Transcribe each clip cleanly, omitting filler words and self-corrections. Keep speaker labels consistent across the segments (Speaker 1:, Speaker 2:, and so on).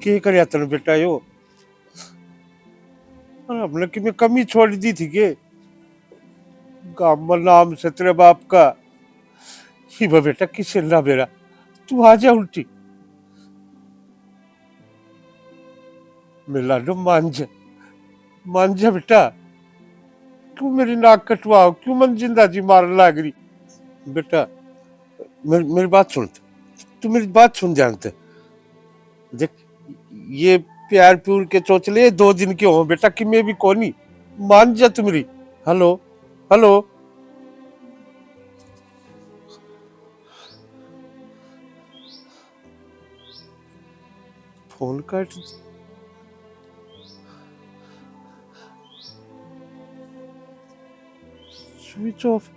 Speaker 1: के करया तने बेटा यो? अरे हमने कि मैं कमी छोड़ दी थी के गांव में नाम से तेरे बाप का ही वो बेटा किसे ना बेरा तू आ जा उल्टी मिला दो मान जा बेटा क्यों मेरी नाक कटवाओ क्यों मन जिंदा जी मारने लाग रही बेटा मेरी बात सुन तू मेरी बात सुन जानते देख ये प्यार प्यूर के चोचले 2 दिन के हो बेटा कि मैं भी कोनी मान जा तू मेरी हेलो हेलो फोन काट स्विच ऑफ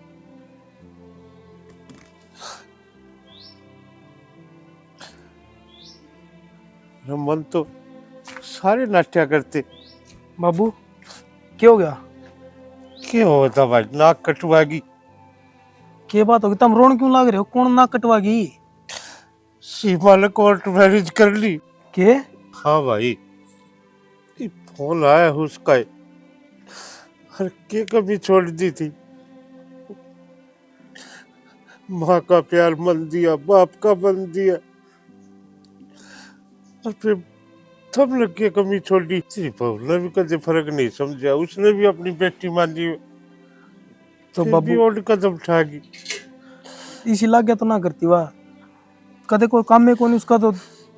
Speaker 1: मन तो सारे नाट्या करते
Speaker 2: बाबू क्या हो गया?
Speaker 1: क्या होता भाई नाक कटवागी
Speaker 2: क्या बात होगी? तुम रोन क्यों लाग रहे हो? कौन नाक कटवागी?
Speaker 1: सीमा ने कोर्ट मैरिज कर ली
Speaker 2: के?
Speaker 1: हाँ भाई ये फोन आया है उसका हर के कभी छोड़ दी थी माँ का प्यार मन दिया बाप का मन दिया और फिर सब लोग की कमी छोड़ी सिर्फ ने भी कभी फर्क नहीं समझा उसने भी अपनी बेटी मानी
Speaker 2: तो
Speaker 1: फिर भी
Speaker 2: बाबू
Speaker 1: और कदम उठागी
Speaker 2: इसी लाग गया तो ना करती वाह कदे कोई काम में कौन उसका तो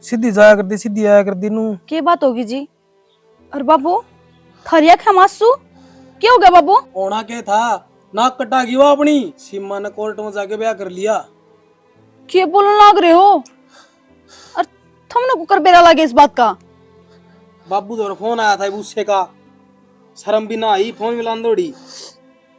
Speaker 2: सीधी जाया कर दी सीधी आया कर दी नू
Speaker 3: के बात होगी जी? और बाबू थरिया खा मासू क्या हो गया बाबू?
Speaker 2: होना के था नाक कटागी वह अपनी सीमा ने कोर्ट में जाके ब्याह कर लिया।
Speaker 3: क्या बोलने लग रहे हो? और तुमने को कर बेरा लगे इस बात का?
Speaker 2: बाबू तो फोन आया था उससे का शर्म भी ना आई फोन मिलान दौड़ी।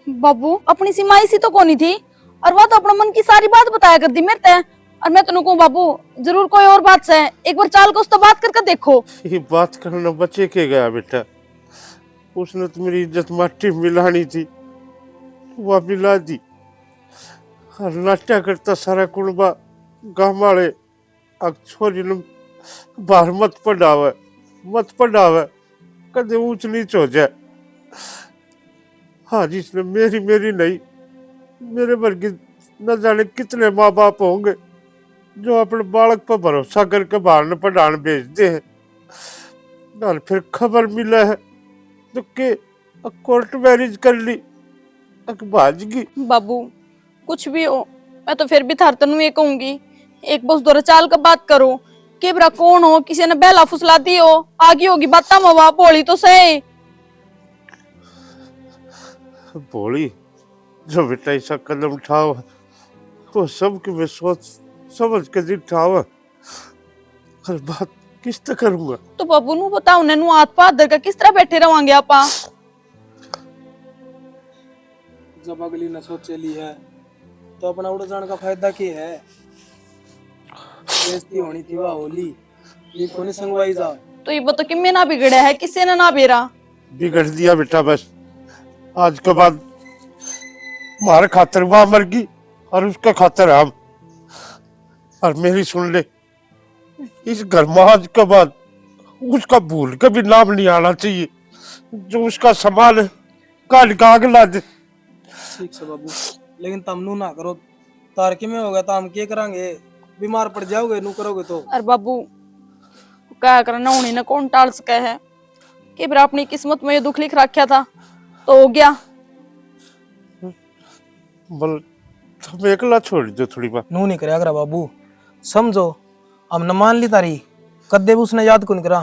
Speaker 3: बाबू अपनी सीमा इसी तो कोनी थी और वो तो अपना मन की सारी बात बताया कर दी मेरे ते और मैं तेन कहूँ बाबू जरूर कोई और बात से एक बार चाल को उससे बात करके देखो।
Speaker 1: ये बात करना बचे के गया बेटा उसने तो मेरी इज्जत माटी में मिलानी थी वह मिला दी और नाट्या करता सारा कुणबा गाँव वाले छोरी ने बाहर मत पढ़ावे कदे ऊंच नीच हो जाए हाँ जिसने मेरी नहीं मेरे वर्गी न जाने कितने माँ बाप होंगे जो अपने बालक पर भरोसा करके बाहर न पढ़ाने भेजते हैं और फिर खबर मिला है तो के कोर्ट मैरिज कर ली भाजगी।
Speaker 3: बाबू कुछ भी हो मैं तो फिर भी थार तनु ये कहूंगी एक बस दो चाल का बात करो के बरा कौन हो किसी ने बेला फुसला दी हो आगे होगी बाता मवा बोली तो सही
Speaker 1: बोली जो बेटा ऐसा कदम उठाओ वो सब की मैं सोच समझ के दिन उठाओ हर बात किस तरह करूंगा
Speaker 3: तो बाबू नु बताओ ने नु हाथ पा दर का किस तरह बैठे रवांगे आपा
Speaker 2: जब अगली ने सोचे ली है तो अपना उड़ जाने का फायदा क्या है? बेइज्जती होनी थी वह होली ये कोनी संगवाई जा
Speaker 3: तो ये बतो कि मैं ना बिगड़ा है किसी ने ना बेरा
Speaker 1: बिगड़ दिया बेटा बस आज के बाद हमारे खातर वहां मर गई और उसका खातर हम और मेरी सुन ले इस घर में आज के बाद उसका भूल के भी नाम नहीं आना चाहिए जो उसका सामान है काल का आग ला दे।
Speaker 2: ठीक से बाबू लेकिन तुम नू ना करो तार के में होगा तो हम क्या करेंगे? बीमार पड़ जाओगे नू करोगे तो।
Speaker 3: अरे बाबू क्या करना उन्हीं ने कौन टाल सका है कि बरा अपनी किस्मत में ये दुख लिख रखा था तो हो गया
Speaker 1: बल तुम एकला छोड़ दो थोड़ी बात
Speaker 2: नू नहीं करे बाबू समझो हम न मान ली तारी कदे भी उसने याद कौन करा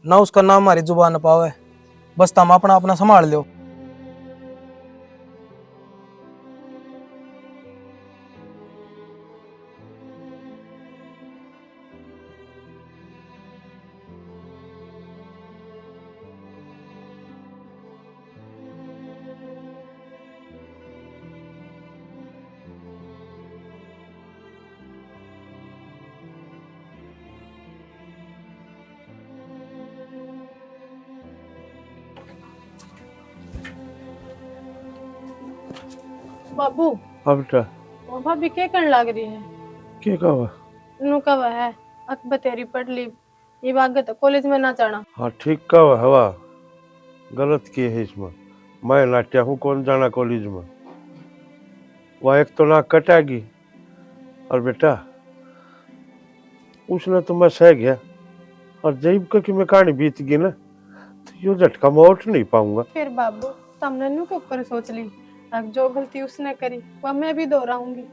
Speaker 2: ना उसका नाम हमारी जुबान न पावे बस तुम अपना अपना संभाल लो।
Speaker 3: बाबू
Speaker 1: हाँ बेटा
Speaker 3: वो भाभी क्या करने लग रही है
Speaker 1: क्या कहा
Speaker 3: नु कब है अकबर तेरी पढ़ ली
Speaker 4: ये आगे तो कॉलेज में ना जाना।
Speaker 1: हाँ ठीक का हवा गलत किए है इसमें। मैं नाट्या हूँ, कौन जाना कॉलेज में। वह एक तो ना कटेगी, और बेटा उसने तो मैं सह गया, और जब का कि मैं कहानी बीत गई ना, तो यो झटका मैं उठ नहीं पाऊंगा।
Speaker 4: फिर बाबू तुमने नु के ऊपर सोच ली, अब जो गलती उसने करी वह मैं भी दोहराऊंगी।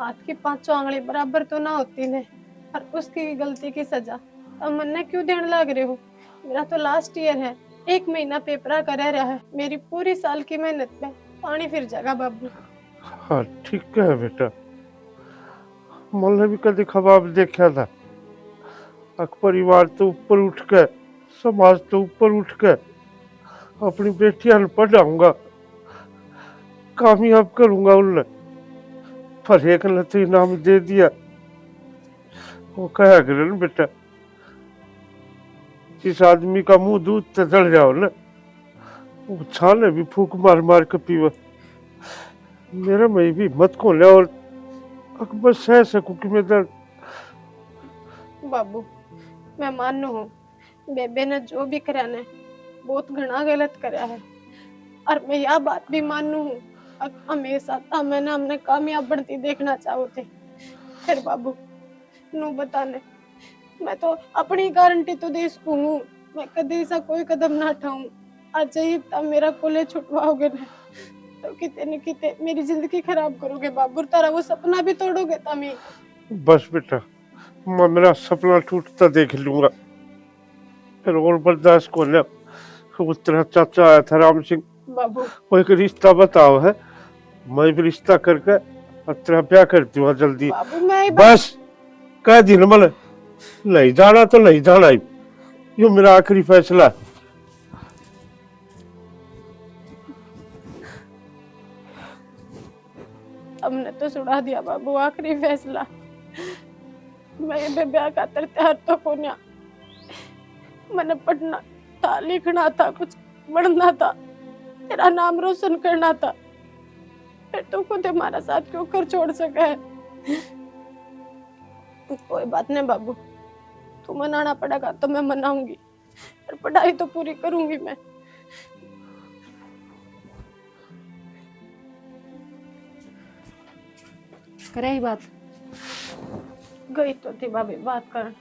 Speaker 4: हाथ की पांचों आंगली बराबर तो ना होती ने, और उसकी गलती की सजा अब मन्ने क्यों देने लग रहे हो। मेरा तो लास्ट ईयर है, 1 महीना पेपरा कर रहा है, मेरी पूरी साल की मेहनत में पानी फिर जाएगा बाबू।
Speaker 1: हाँ ठीक है बेटा, मैंने भी कभी ख्वाब देखा था, परिवार तो ऊपर उठ के, समाज तो ऊपर उठ के अपनी बेटियां पढ़ाऊंगा, कामयाब करूंगा उन्हें। पर एक ने तो इनाम दे दिया। वो कहा करे ना बेटा, जिस आदमी का मुंह दूध से जल जाओ ना, वो छाले भी फूक मार मार के पीवा। मेरा में भी मत को ले, और अकबर सह सकूं कि मैं दर्द।
Speaker 4: बाबू मैं मानू हूँ बेबे ने जो भी करा ने बहुत घना गलत करा है, और मैं यह बात भी मानू हूँ हमेशा मैंने हमने कामयाब बनती देखना चाहो थे। फिर बाबू नू बताने मैं तो अपनी गारंटी तो दे सकूँ, मैं कभी ऐसा कोई कदम ना उठाऊं। आज ही तब मेरा कॉलेज छुटवाओगे ना, तो किते न किते मेरी जिंदगी खराब करोगे बाबू, तारा वो सपना भी तोड़ोगे तमी।
Speaker 1: बस बेटा, मैं मेरा सपना टूटता देख लूंगा, फिर और बर्दाश्त को ले। वो तेरा चाचा आया था राम सिंह,
Speaker 4: बाबू
Speaker 1: वो एक रिश्ता बताओ है, मैं भी रिश्ता करके और तेरा ब्याह कर दूंगा जल्दी।
Speaker 4: बाबू मैं
Speaker 1: बस कह दिन मन नहीं जाना तो नहीं जाना ही, यो मेरा आखिरी फैसला।
Speaker 4: हमने तो सुना दिया बाबू आखिरी फैसला। मैं ये ब्याह का तैयार तो कोन्या, मैंने पढ़ना था, लिखना था, कुछ बढ़ना था, तेरा नाम रोशन करना था, फिर तू खुद हमारा साथ क्यों कर छोड़ सका है। कोई बात नहीं बाबू, तू मनाना पड़ेगा तो मैं मनाऊंगी, पर पढ़ाई तो पूरी करूंगी मैं।
Speaker 3: करे ही बात।
Speaker 4: गई तो थी भाभी बात कर,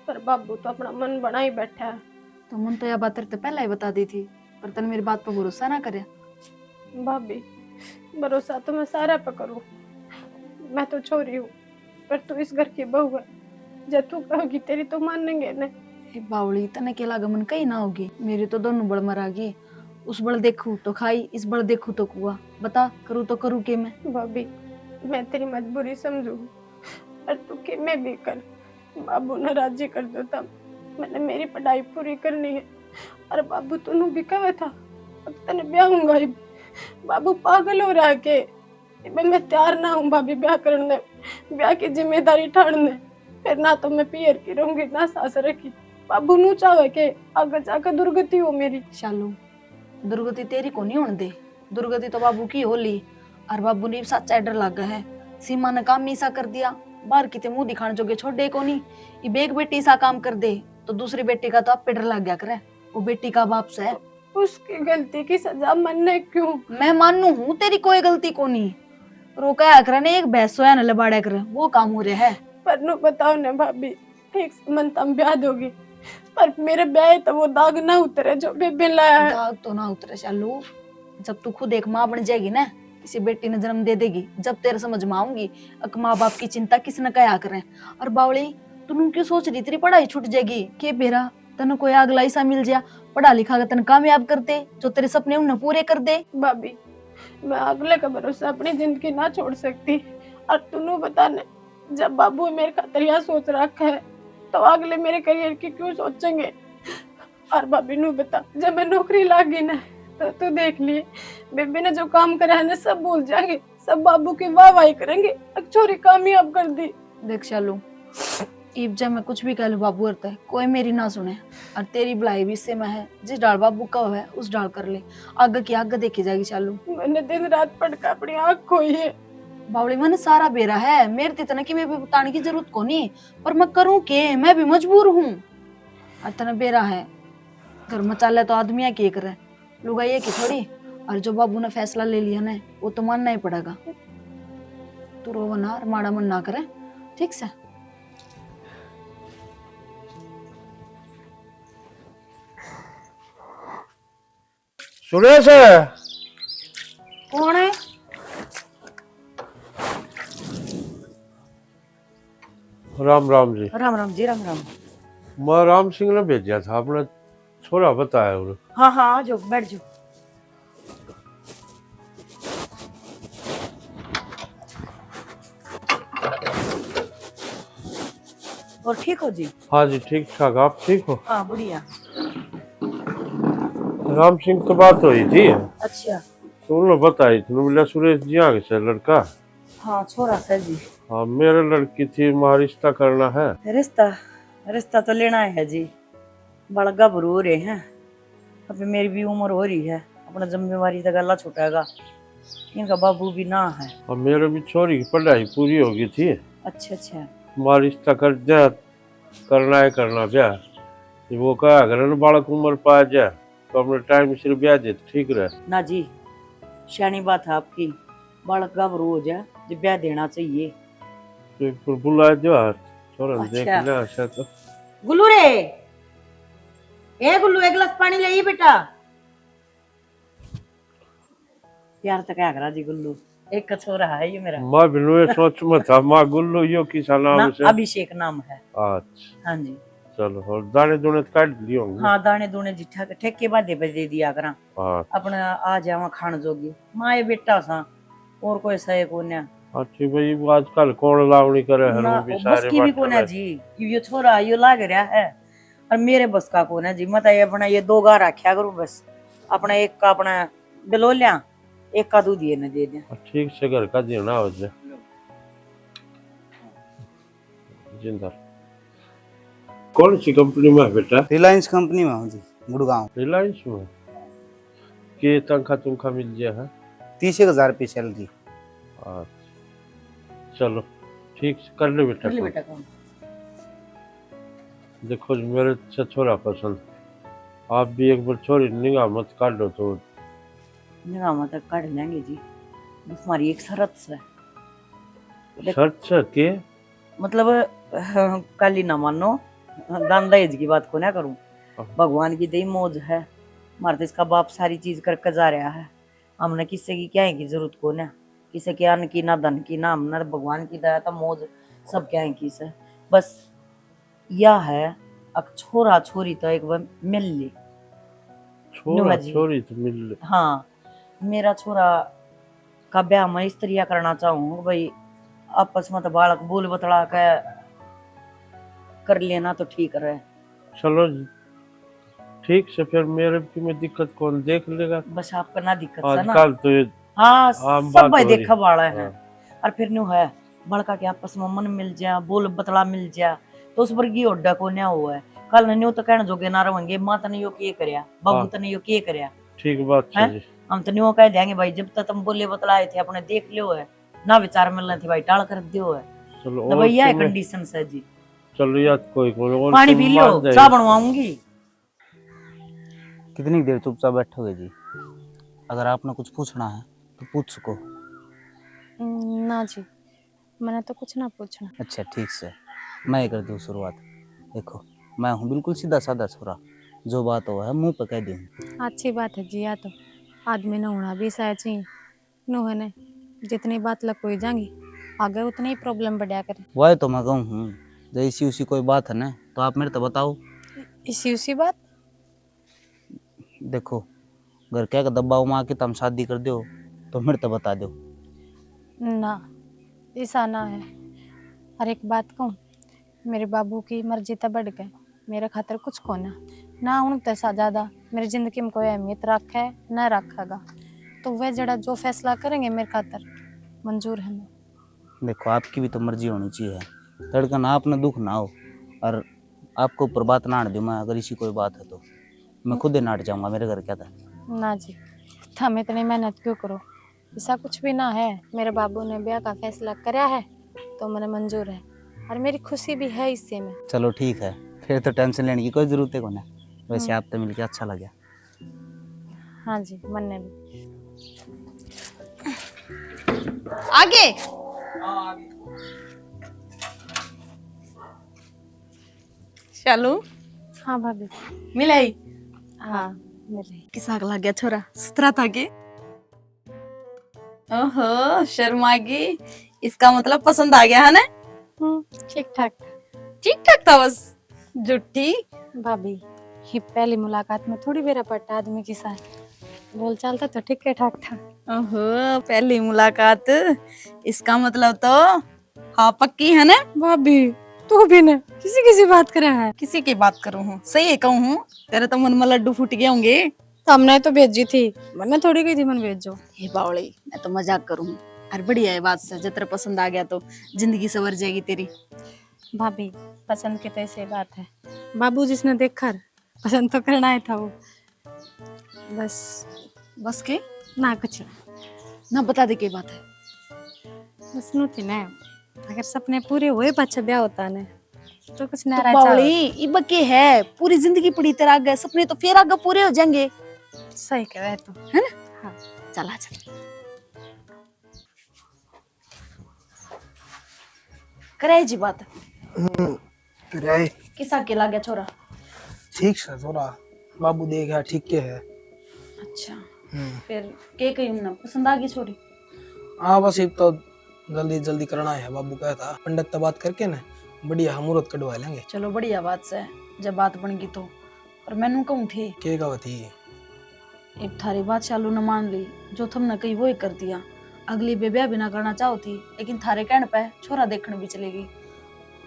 Speaker 4: पर बाबू तो अपना मन बना ही बैठा है।
Speaker 3: तो मन तो यह बात तेरे तो पहले ही बता दी थी, पर तन मेरी बात पर भरोसा ना करे।
Speaker 4: भाभी भरोसा तो मैं सारा पे करूं, मैं तो छोरी हूँ, पर तू इस घर की बहू है, जब तू कहोगी तेरी तो मानेंगे न।
Speaker 3: ए बावली तने के लागा मन कहीं ना होगी, मेरी तो दोनों बड़ मरागी। उस बड़ देखू तो खाई, इस बड़ देखू तो कुआ, बता करूँ तो करूँ के मैं।
Speaker 4: भाभी मैं तेरी मजबूरी समझू, और तू के मैं भी कर, बाबू ने राजी कर दो तब मैंने मेरी पढ़ाई पूरी करनी है। और बाबू तू भी कहा था अब तने ब्याहूंगा ही, बाबू पागल हो रहा के मैं तैयार ना हूँ भाभी ब्याह करने, ब्याह की जिम्मेदारी ठाड़ने, फिर ना तो मैं पियर की रहूंगी ना सास रखी। बाबू नू चाहे के आगे जाकर दुर्गति हो मेरी।
Speaker 3: शालू दुर्गति तेरी को नहीं होने दे, दुर्गति तो बाबू की होली। और बाबू ने सच्चा डर लगा है, सीमा ने काम मीसा कर दिया, बाहर किते मुंह दिखाने जोगे छोड़े को नहीं। ये एक बेटी सा काम कर दे तो दूसरी बेटी का तो आप पे डर लग गया करे, वो बेटी का बाप से है।
Speaker 4: उसकी गलती की सजा मनने क्यों?
Speaker 3: मैं मानू हूँ तेरी कोई गलती को नहीं, रोका करे ने एक भैंस सोया न लबाड़ा करे, वो काम हो रहा है।
Speaker 4: पर नु बताओ ना भाभी, ठीक मन तम ब्याह दोगी, पर मेरे ब्याह तो वो दाग ना उतरे जो बेबे लाया है।
Speaker 3: दाग तो ना उतरे शालू, जब तू खुद एक माँ बन जाएगी ना, किसी बेटी ने जन्म दे देगी, जब तेरे समझ में आऊंगी माँ बाप की चिंता किसने कया करें। और बावली तू क्यों सोच रही तेरी पढ़ाई छूट जाएगी के बेरा, तन कोई अगला ऐसा मिल जाए पढ़ा लिखा तन कामयाब कर दे, जो तेरे सपने उन्हें पूरे कर दे।
Speaker 4: भाभी मैं अगले का भरोसा अपनी जिंदगी ना छोड़ सकती, और तू बताने जब बाबू मेरे खातिर यह सोच रखा है तो अगले मेरे करियर की क्यों सोचेंगे। और भाभी नू बता, जब मैं नौकरी लागी ना तो तू देख लिए बेबी ने जो काम करा है ना सब भूल जाएंगे, सब बाबू की वाहवाही करेंगे, छोरी कामयाब कर दी।
Speaker 3: देख शालू इब जब मैं कुछ भी कह लूं बाबू करता है, कोई मेरी ना सुने, और तेरी भलाई भी इससे मैं है, जिस डाल बाबू का है उस डाल कर ले, आगे की आगे देखी जाएगी। चालू
Speaker 4: मैंने दिन रात पढ़कर अपनी आँख खोई है।
Speaker 3: बावली मैंने सारा बेरा है, मेरे तो इतना कि मैं भी बताने की जरूरत को नहीं, पर मैं करूँ के, मैं भी मजबूर हूँ। अतन बेरा है घर में चाले तो आदमी के करे, लुगाई की थोड़ी। और जो बाबू ने फैसला ले लिया ना वो तो मानना ही पड़ेगा। तू रो ना और माड़ा मन ना करे, ठीक से।
Speaker 1: सुरेश
Speaker 3: कौन है?
Speaker 1: राम राम जी।
Speaker 5: राम राम जी, राम राम।
Speaker 1: मैं राम सिंह ने भेजा था, अपना छोरा बताया उन्हें।
Speaker 5: हाँ हाँ, आ जाओ, बैठ जाओ। और ठीक हो जी?
Speaker 1: हाँ जी ठीक ठाक, आप ठीक हो?
Speaker 5: हाँ बढ़िया।
Speaker 1: राम सिंह तो बात हुई थी
Speaker 5: अच्छा।
Speaker 1: तो उन्होंने बताई थी, बोला सुरेश जी आगे से लड़का।
Speaker 5: हाँ छोरा सर जी।
Speaker 1: हाँ मेरे लड़की थी, वहाँ रिश्ता करना है।
Speaker 5: रिश्ता रिश्ता तो लेना है जी, बड़ा घबरू हो रहे हैं। अभी मेरी भी उम्र हो रही है, अपना जिम्मेवारी तो गला छुटेगा, इनका बाबू भी ना है।
Speaker 1: और मेरे भी छोरी की पढ़ाई पूरी हो गई थी,
Speaker 5: अच्छा अच्छा।
Speaker 1: वहाँ रिश्ता कर दिया, करना है करना ब्याह। वो कहा अगर न बालक उम्र पा जाए तो अपने टाइम से ब्याह दे तो ठीक रहे।
Speaker 5: ना जी, शानी बात है आपकी, बालक घबरू हो जाए जो ब्याह देना चाहिए।
Speaker 1: तो एक बार बुला दो छोरा,
Speaker 5: अच्छा।
Speaker 1: देख ले ऐसा तो।
Speaker 5: गुल्लू रे, ए गुल्लू, एक गिलास पानी लाइए बेटा। प्यार तो क्या करा जी गुल्लू, एक छोरा है ये मेरा।
Speaker 1: माँ बिनु ये सोच में था, माँ गुल्लू यो किसा नाम
Speaker 5: ना,
Speaker 1: से?
Speaker 5: अभिषेक नाम है।
Speaker 1: अच्छा
Speaker 5: हाँ जी।
Speaker 1: चलो, और दाने दुने तो काट लिए होंगे।
Speaker 5: हाँ दाने दूने जी ठेके बादे पे दे दिया करा,
Speaker 1: हाँ
Speaker 5: अपना आ जावा खान जोगी। माँ ये बेटा सा और कोई सही कोन्या
Speaker 1: अच्छी भाई, वो आजकल कौन लावणी करे है,
Speaker 5: ना,
Speaker 1: वो भी
Speaker 5: बस
Speaker 1: सारे
Speaker 5: की भी
Speaker 1: बात
Speaker 5: कोन्या
Speaker 1: है।
Speaker 5: जी। ये छोरा यो लाग रहा है और मेरे बस का कोन्या जी। मत ये अपना ये दो गा रखा करूं बस, अपना एक का अपना बिलो लिया, एक का दूध ये न दे दे।
Speaker 1: ठीक से घर का देना हो जाए। जिंदा कौन सी कंपनी में है बेटा?
Speaker 6: रिलायंस कंपनी में हूँ जी, गुड़गांव।
Speaker 1: रिलायंस में के तनखा तुमखा मिल गया है?
Speaker 6: 30,000 रुपये सैलरी।
Speaker 1: अच्छा चलो ठीक से कर ले बेटा
Speaker 5: कर ले
Speaker 1: काम।
Speaker 5: बेटा काम।
Speaker 1: देखो जी, मेरे से छोरा पसंद, आप भी एक बार छोरी निगाह मत काटो तो।
Speaker 5: निगाह तक काट लेंगे जी, बस हमारी एक शर्त से।
Speaker 1: शर्त से के?
Speaker 5: मतलब काली ना मानो, दान दहेज की बात को ना करूं। भगवान की दई मौज है, हमारे तो इसका बाप सारी चीज करके जा रहा है। हमने किससे की क्या है की जरूरत को ना, किसे के अन्न की ना धन की ना, हमने भगवान की दया था मौज सब क्या है की से। बस यह है अक छोरा छोरी तो एक बार मिल ले।
Speaker 1: छोरा
Speaker 5: जी।
Speaker 1: छोरी तो मिल ले।
Speaker 5: हाँ मेरा छोरा का ब्याह मैं इस तरीका करना चाहूँ भाई, आपस में तो बालक बोल बतला के कर लेना तो ठीक रहे।
Speaker 1: चलो जी, ठीक से फिर मेरे की में दिक्कत कौन देख लेगा?
Speaker 5: बस आपका ना दिक्कत सा ना।
Speaker 1: आजकल तो ये
Speaker 5: हाँ
Speaker 1: आम
Speaker 5: सब
Speaker 1: बात
Speaker 5: भाई
Speaker 1: हो रही।
Speaker 5: देखा वाला है।
Speaker 1: हाँ।
Speaker 5: और फिर न्यू है बड़का के आपस में मन मिल जाए, बोल बतला मिल जाए तो उस पर की ओड्डा को न्या हुआ है। कल न्यू तो कहने जोगे ना रहेंगे, माँ तने यो के करया, बाबू
Speaker 1: हाँ।
Speaker 5: तने यो के करया।
Speaker 1: ठीक बात है जी।
Speaker 5: हम तो न्यू कह देंगे भाई जब तक तुम बोले बतलाए थे अपने देख लियो है ना, विचार मिलने थे भाई टाल कर दियो है।
Speaker 1: चलो
Speaker 5: तो
Speaker 1: और
Speaker 5: भैया है
Speaker 1: तुम्हें-
Speaker 5: कंडीशन से जी।
Speaker 1: चलो यार कोई और
Speaker 5: पानी
Speaker 1: तुम
Speaker 5: पी
Speaker 1: मान
Speaker 5: लो,
Speaker 1: जाइए।
Speaker 5: चाय बनवाऊंगी।
Speaker 6: कितनी देर चुपचाप बैठोगे जी? अगर आपने कुछ पूछना है तो पूछ सको।
Speaker 4: ना जी, मैंने तो कुछ ना पूछना।
Speaker 6: अच्छा ठीक से, मैं ही करती हूँ शुरुआत। देखो मैं हूँ बिल्कुल सीधा साधा छोरा, जो बात हो है मुंह पे कह दूँ।
Speaker 4: अच्छी बात है जी, या तो आदमी न होना भी सह चाहिए। नो है ने जितनी बात लग कोई जाएंगी आगे उतनी ही प्रॉब्लम बढ़िया करे।
Speaker 6: वह तो मैं कहूँ हूँ, जो इसी उसी कोई बात है ना तो आप मेरे तो बताओ।
Speaker 4: इसी उसी बात।
Speaker 6: देखो घर क्या का दबाव में आके तुम शादी कर दो तो मेरे तो बता दो।
Speaker 4: ना ऐसा ना है। और एक बात कहूँ, मेरे बाबू की मर्जी तो बढ़ गए, मेरे खातर कुछ को ना उन तैसा ज्यादा मेरी जिंदगी में कोई अहमियत रखा है न रखेगा। तो वह जड़ा जो फैसला करेंगे मेरे खातर मंजूर है। मैं
Speaker 6: देखो आपकी भी तो मर्जी होनी चाहिए, धड़कन आपने दुख ना हो और आपको ऊपर बात ना आने दूँ मैं। अगर इसी कोई बात है तो मैं खुद ही नाट जाऊंगा, मेरे घर क्या था।
Speaker 4: ना जी, हम इतनी मेहनत क्यों करो, ऐसा कुछ भी ना है। मेरे बाबू ने ब्याह का फैसला कराया है तो मैंने मंजूर है और मेरी खुशी भी है इससे में।
Speaker 6: चलो ठीक है, फिर तो टेंशन लेने की कोई जरूरत है कोने। वैसे आप तो मिलके अच्छा लगा।
Speaker 7: हाँ जी, मन ने भी।
Speaker 3: आगे चलो
Speaker 7: हाँ भाभी।
Speaker 3: मिलाई
Speaker 7: हाँ मिले।
Speaker 3: किसा लग गया छोरा सुतरा था के। ओहो शर्मा गई, इसका मतलब पसंद आ गया है ना?
Speaker 7: ठीक ठाक।
Speaker 3: ठीक ठाक था बस जुट्टी।
Speaker 7: भाभी ये पहली मुलाकात में थोड़ी बेरा पड़ता आदमी के साथ, बोल चालता तो ठीक ठाक था।
Speaker 3: ओहो पहली मुलाकात, इसका मतलब तो हाँ पक्की है ना?
Speaker 7: भाभी तू भी ना किसी किसी बात कर रहा है।
Speaker 3: किसी की बात करूं हूँ, सही है कहूँ हूँ, तेरे तो मन में लड्डू फूट गए होंगे।
Speaker 7: हमने तो भेजी थी, मैंने थोड़ी गई थी मन भेजो।
Speaker 3: हे बावड़ी मैं तो मजाक करूँ हूँ। अरे बढ़िया है बात से, जब तेरे पसंद आ गया तो जिंदगी सवर जाएगी तेरी।
Speaker 7: भाभी पसंद की तो ऐसी बात है, बाबू जिसने देखा पसंद तो करना ही था वो। बस
Speaker 3: बस के
Speaker 7: ना कुछ
Speaker 3: ना बता दे के बात है।
Speaker 7: बस नु थी ना, अगर सपने पूरे हुए पाछा ब्याह होता ने तो कुछ ना
Speaker 3: तो
Speaker 7: रहा।
Speaker 3: बावड़ी इब के है, पूरी जिंदगी पड़ी तेरा आगे, सपने तो फिर आगे पूरे हो जाएंगे,
Speaker 7: सही कह रहे तो
Speaker 3: है ना?
Speaker 7: हाँ
Speaker 3: चला चल करे जी बात। किसा के लागे छोरा?
Speaker 2: ठीक से थोड़ा बाबू देखा ठीक के है।
Speaker 3: अच्छा फिर के कही ना पसंद आ गई छोरी?
Speaker 2: हाँ बस एक तो जल्दी जल्दी करना है, बाबू कहता पंडित से बात करके ना बढ़िया मुहूर्त कटवा लेंगे।
Speaker 3: चलो बढ़िया बात से, जब बात बन गई तो। और मैनू कहूँ थी
Speaker 2: के का थी
Speaker 3: एक थारी बात चालू न मान ली, जो तुमने कही वो ही कर दिया। अगली बेब्याह भी ना करना चाहो थी, लेकिन थारे कहने पे छोरा देखने भी चलेगी,